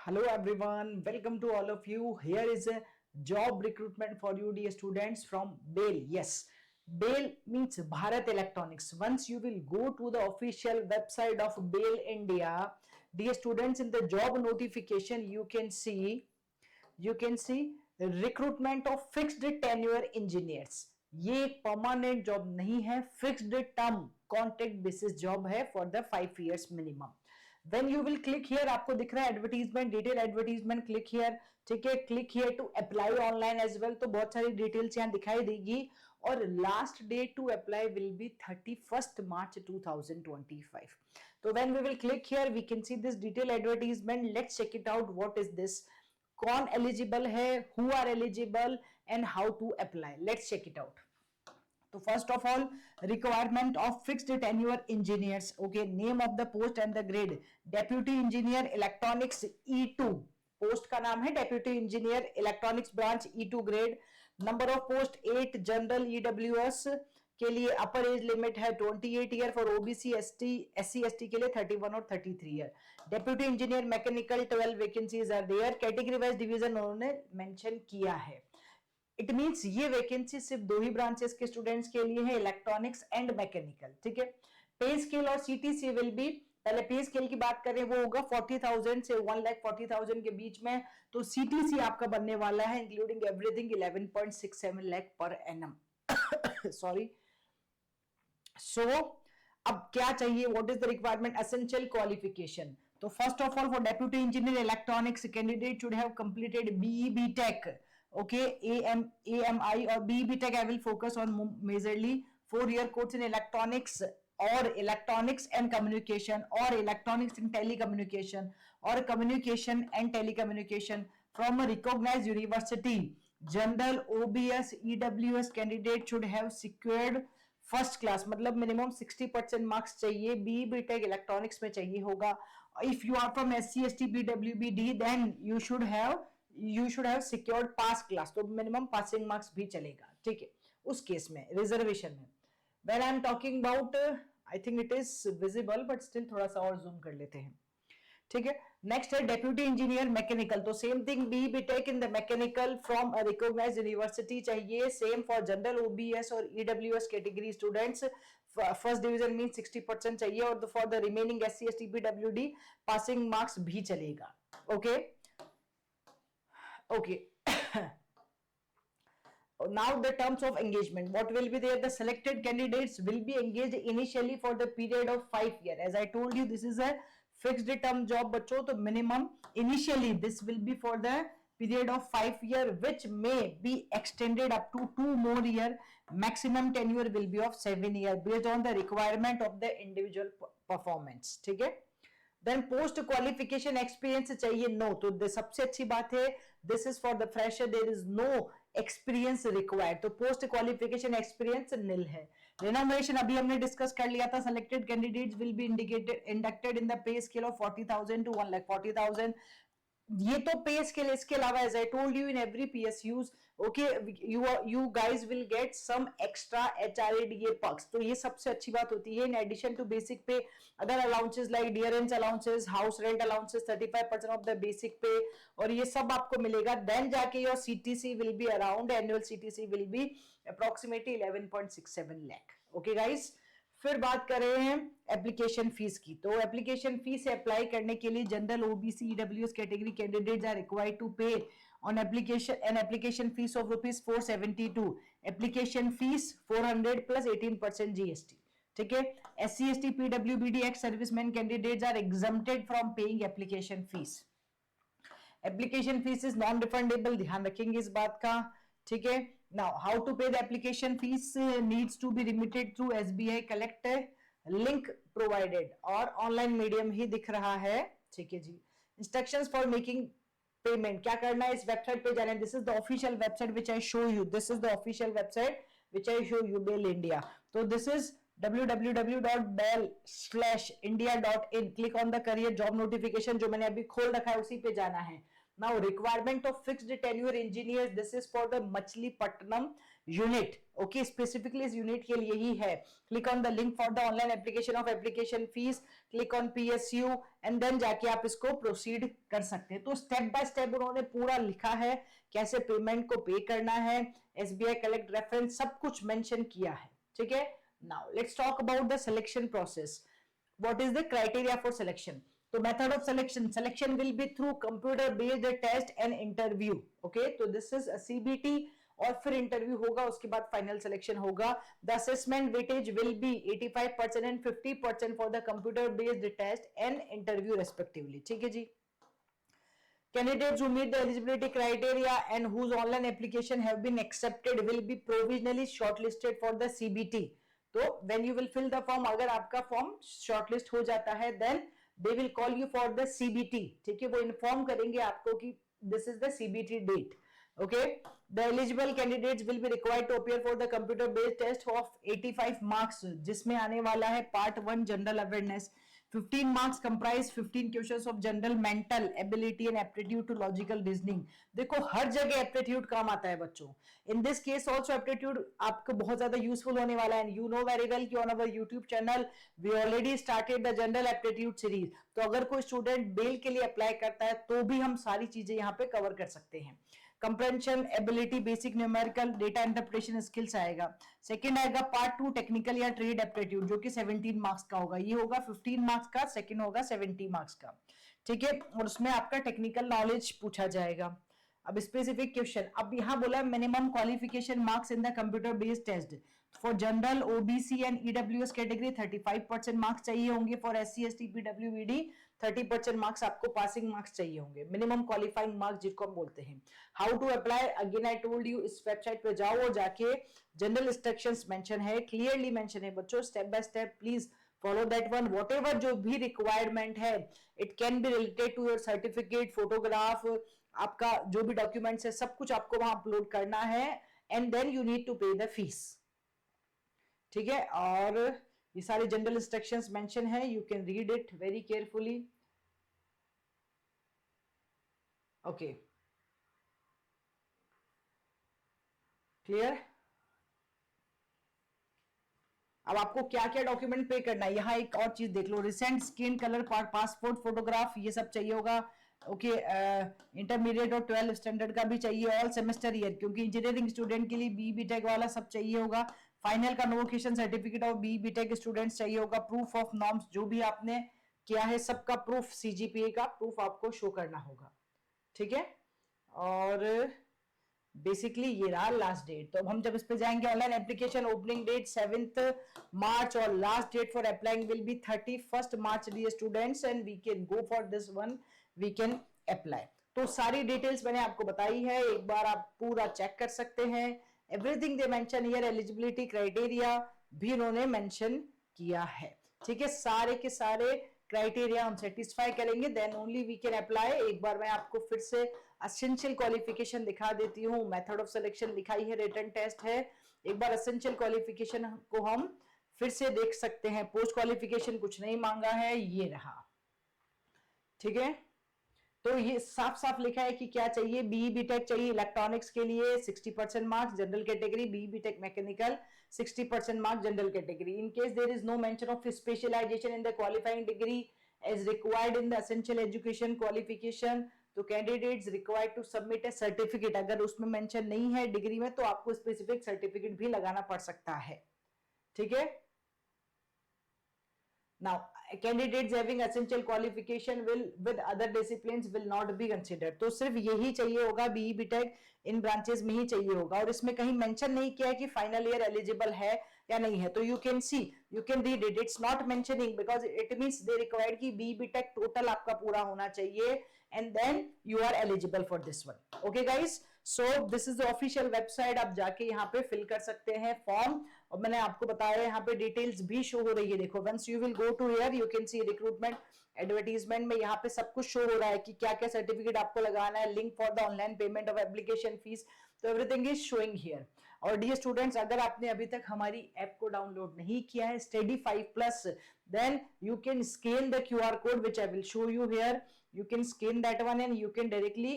Hello everyone, welcome to all of you. Here is a job recruitment for you dear students from BAIL. Yes, BAIL means Bharat Electronics. Once you will go to the official website of BAIL India, dear students, in the job notification you can see recruitment of fixed tenure engineers. ये एक permanent job नहीं है, fixed term contract basis job है for the 5 years minimum. When you will click here, आपको दिख रहा है advertisement, detail advertisement, click here. ठीक है, click here to apply online as well. तो बहुत सारी डिटेल्स यहाँ दिखाई देगी और last date to apply will be 31st March 2025. तो when we will click here, we can see this detail advertisement. Let's check it out. What is this? कौन eligible है, who are eligible and how to apply. Let's check it out. तो first of all, requirement of fixed tenure engineers. Okay, name of the post and the grade. Deputy engineer electronics E2, post का नाम है deputy engineer electronics branch E2 grade. Number of post 8. General EWS के लिए upper age limit है 28 year. For OBC SC ST के लिए 31 और 33 year. Deputy engineer mechanical 12 vacancies are there. Category wise division उन्होंने मेंशन किया है. इट मींस ये वैकेंसी सिर्फ दो ही ब्रांचेस के स्टूडेंट्स के लिए है, इलेक्ट्रॉनिक्स एंड मैकेनिकल. ठीक है. पे स्केल और CTC विल बी, पहले पे स्केल की बात करें, वो होगा 40,000 से 1,40,000 के बीच में. तो CTC आपका बनने वाला है including everything 11.67 lakh per annum. Sorry. सो अब क्या चाहिए, what is the requirement, essential qualification. तो first of all, for deputy engineer electronics candidate should have completed BE BTech. okay, AMI or BE BTech. I will focus on majorly 4-year course in electronics or electronics and communication or electronics and telecommunication or communication and telecommunication from a recognized university. General OBS EWS candidate should have secured first class, मतलब minimum 60% marks चाहिए. BE BTech electronics में चाहिए होगा. If you are from SC ST PWBD then you should have secured pass class. तो minimum passing marks भी चलेगा. ठीक है, उस केस में रिजर्वेशन में. When I am talking about, I think it is visible but still थोड़ा सा और जूम कर लेते हैं. ठीक है. नेक्स्ट है डेप्यूटी इंजीनियर मैकेनिकल. तो same thing, BE BTech in the mechanical from a recognised university चाहिए. सेम फॉर जनरल OBS और EWS category students. First division mean 60% चाहिए और for the remaining SC ST PWD passing marks भी चलेगा. Okay okay. Now the terms of engagement, what will be there? The selected candidates will be engaged initially for the period of 5 years. As I told you, this is a fixed term job बच्चों. तो minimum initially this will be for the period of 5 years, which may be extended up to 2 more years. Maximum tenure will be of 7 years based on the requirement of the individual performance. ठीक है. Then post qualification experience चाहिए. No. तो सबसे अच्छी बात है, this is for the fresher, there is no experience required. तो post qualification experience nil है. रिनोमिनेशन अभी हमने डिस्कस कर लिया था. Selected candidates will be inducted in the pay scale of 40,000 to 1,40,000. ये तो पे स्केल. इसके अलावा as I told you in every PSUs, okay, you guys will get some extra HRADA perks. तो ये सबसे अच्छी बात होती है. इन एडिशन टू बेसिक पे, other allowances like dearness allowances, house rent allowances, 35% of the basic पे, और ये सब आपको मिलेगा. देन जाके your CTC will be around, annual CTC will be approximately 11.67 lakh. Okay guys. फिर बात कर रहे हैं एप्लीकेशन फीस की. तो एप्लीकेशन फीस से अप्लाई करने के लिए general OBC EWS category candidates are required to pay on application fees of ₹472. Application fees 400 plus 18% GST. ठीक है. SC ST PWBD ex serviceman candidates are exempted from paying application fees. Application fees is non refundable, ध्यान रखेंगे इस बात का. ठीक है. Now how to pay the application fees needs to be remitted through SBI collect, link provided, और online medium ही दिख रहा है. ठीक है जी. इंस्ट्रक्शंस फॉर मेकिंग पेमेंट, क्या करना है, इस वेबसाइट पे जाना है. This is the official website which I show you. This is the official website which I show you, BAIL India. तो this is www.bail/india.in. Click on the career job notification, जो मैंने अभी खोल रखा है उसी पे जाना है. Now requirement of fixed tenure engineers, this is for the Machilipatnam unit, okay, specifically इस यूनिट के लिए ही है. Click on the link for the online application of application fees, click on PSU and then जाके आप इसको proceed कर सकते हैं. तो स्टेप बाय स्टेप उन्होंने पूरा लिखा है कैसे पेमेंट को पे करना है, SBI कलेक्ट रेफरेंस सब कुछ मेंशन किया है. ठीक है. Now let's talk about the selection process. What is the criteria for selection? तो method of selection will be through computer based test and interview. Okay, तो this is a CBT और फिर इंटरव्यू होगा, उसके बाद फाइनल सिलेक्शन होगा. The assessment weightage will be 85% and 50% for the computer based test and interview respectively. ठीक है जी. Candidates who meet the eligibility criteria and whose online application have been accepted will be provisionally shortlisted for the CBT. तो when you will fill the form, अगर आपका form shortlist हो जाता है then they will call you for the CBT. ठीक है, वो inform करेंगे आपको कि this is the CBT date. Okay, the eligible candidates will be required to appear for the computer based test of 85 marks, जिसमें आने वाला है part 1 general awareness. 15 marks comprise 15 questions of general mental ability and aptitude to logical reasoning. देखो हर जगह aptitude काम आता है बच्चों. In this case also aptitude आपको बहुत ज्यादा यूजफुल होने वाला है. यू नो वेरी वेल कि on our YouTube channel we already started the general aptitude series. तो अगर कोई स्टूडेंट बेल के लिए अप्लाई करता है तो भी हम सारी चीजें यहाँ पे कवर कर सकते हैं. Compression ability, basic numerical, data interpretation skills आएगा. सेकंड आएगा पार्ट 2 टेक्निकल या ट्रेड एप्टीट्यूड जो कि 17 मार्क्स का होगा. ये होगा 15 मार्क्स का, सेकंड होगा 70 मार्क्स का. ठीक है, और उसमें आपका टेक्निकल नॉलेज पूछा जाएगा. अब स्पेसिफिक क्वेश्चन, अब यहाँ बोला minimum qualification marks in the computer based test. For general, OBC and EWS category 35% marks चाहिए होंगे. For SC ST PWBD 30% marks आपको पासिंग मार्क्स चाहिए होंगे. मिनिमम क्वालिफाइंग मार्क्स जिसको हम बोलते हैं. How to apply, again I told you, इस वेबसाइट पे जाओ और जाके जनरल इंस्ट्रक्शंस मेंशन है, क्लियरली मेंशन है बच्चों. Step by step please follow that one. Whatever जो भी रिक्वायरमेंट है, it can be related to your certificate, photograph, आपका जो भी डॉक्यूमेंट्स है सब कुछ आपको वहां अपलोड करना है and then you need to pay the fee. ठीक है, और ये सारे जनरल इंस्ट्रक्शंस मेंशन है, you can read it very carefully. Okay, clear. अब आपको क्या क्या डॉक्यूमेंट पे करना है, यहाँ एक और चीज देख लो. Recent skin colour, passport photograph, ये सब चाहिए होगा. ओके, इंटरमीडिएट और 12 स्टैंडर्ड का भी चाहिए. ऑल सेमेस्टर ईयर, क्योंकि इंजीनियरिंग स्टूडेंट के लिए BTech वाला सब चाहिए होगा. फाइनल का notification certificate of BTech students चाहिए होगा. प्रूफ ऑफ नॉर्म्स, जो भी आपने किया है सबका प्रूफ, CGPA का प्रूफ आपको शो करना होगा. ठीक है, और बेसिकली ये रहा लास्ट डेट. तो अब हम जब इस पे जाएंगे, online application opening date 7th March और last date for applying will be 31st March. Dear students, and we can go for this one, we can apply. तो सारी डिटेल्स मैंने आपको बताई है, एक बार आप पूरा चेक कर सकते हैं. Everything they mention here, eligibility criteria भी उन्होंने मेंशन किया है. ठीक है, सारे के सारे क्राइटेरिया हम सेटिस्फाई करेंगे then only we can apply. एक बार मैं आपको फिर से एसेंशियल क्वालिफिकेशन दिखा देती हूँ. मेथड ऑफ सिलेक्शन लिखाई है, रिटन टेस्ट है. एक बार एसेंशियल क्वालिफिकेशन को हम फिर से देख सकते हैं. पोस्ट क्वालिफिकेशन कुछ नहीं मांगा है, ये रहा. ठीक है, तो ये साफ साफ लिखा है कि क्या चाहिए. BTech चाहिए इलेक्ट्रॉनिक्स के लिए 60% marks, general category BTech mechanical 60% marks general category. In case there is no mention of specialisation in the qualifying degree as required in the essential education qualification, तो candidates required to submit a certificate. अगर उसमें mention नहीं है degree में तो आपको specific certificate भी लगाना पड़ सकता है. ठीक है, now candidates having essential qualification will with other disciplines will not be considered. तो सिर्फ यही चाहिए होगा, BTech इन ब्रांचेस में ही चाहिए होगा. और इसमें कहीं मेंशन नहीं किया है कि फाइनल ईयर एलिजिबल है या नहीं है. तो you can see, you can read it, it's not mentioning because it means they required कि BTech टोटल आपका पूरा होना चाहिए and then you are eligible for this one. Okay guys, so this is the official website. आप जाके यहाँ पे fill कर सकते हैं फॉर्म. और मैंने आपको बताया यहाँ पे डिटेल्स भी शो हो रही है. देखो, once you will go to here you can see recruitment advertisement में यहाँ पे सब कुछ शो हो रहा है कि क्या क्या सर्टिफिकेट आपको लगाना है, link for the online payment of application fees. तो एवरीथिंग इज शोइंग हियर. और डियर स्टूडेंट्स, अगर आपने अभी तक हमारी ऐप को डाउनलोड नहीं किया है study 5+, then you can scan the QR code which I will show you here. You can scan that one and you can directly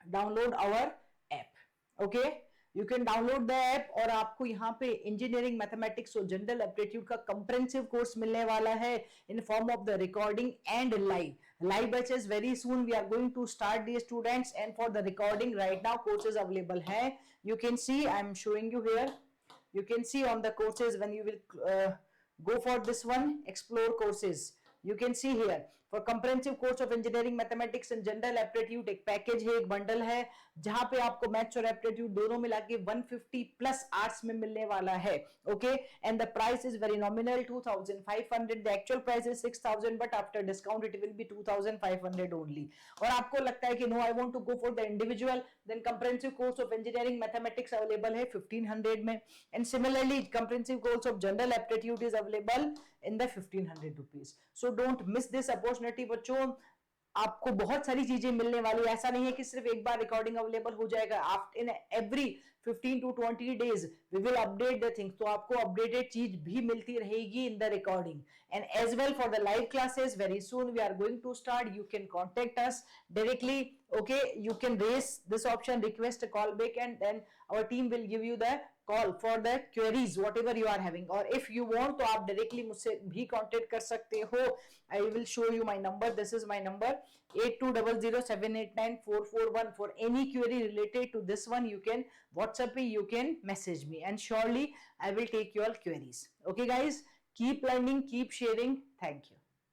download our app. Okay, you can download the app और आपको यहाँ पे engineering mathematics और general aptitude का comprehensive course मिलने वाला है in form of the recording and live batches very soon. We are going to start the students, and for the recording right now courses available hai. You can see I'm showing you here. You can see on the courses when you will go for this one, explore courses. You can see here for comprehensive course of engineering mathematics and general aptitude एक package है, एक bundle है जहां पे आपको maths और aptitude दोनों मिला के 150 प्लस आवर्स में मिलने वाला है. Okay, and the price is very nominal 2500. The actual price is 6000 but after discount it will be 2500 only. और आपको लगता है कि no I want to go for the individual, then comprehensive course of engineering mathematics available है 1500 में, and similarly comprehensive course of general aptitude is available in the 1500 rupees. So don't miss this opportunity बच्चों. आपको बहुत सारी चीजें मिलने वाली, ऐसा नहीं है कि सिर्फ एक बार रिकॉर्डिंग अवेलेबल हो जाएगा. After in every 15 to 20 days we will update the things. तो आपको अपडेटेड चीज भी मिलती रहेगी in the recording. And as well for the live classes very soon we are going to start. You can contact us directly. Okay, you can raise this option, request a call back, and then our team will give you the call for the queries whatever you are having. Or if you want तो आप directly मुझसे भी contact कर सकते हो. I will show you my number. This is my number 8200789441. For any query related to this one, you can WhatsApp me, you can message me, and surely I will take your queries. Okay guys, keep learning, keep sharing. Thank you.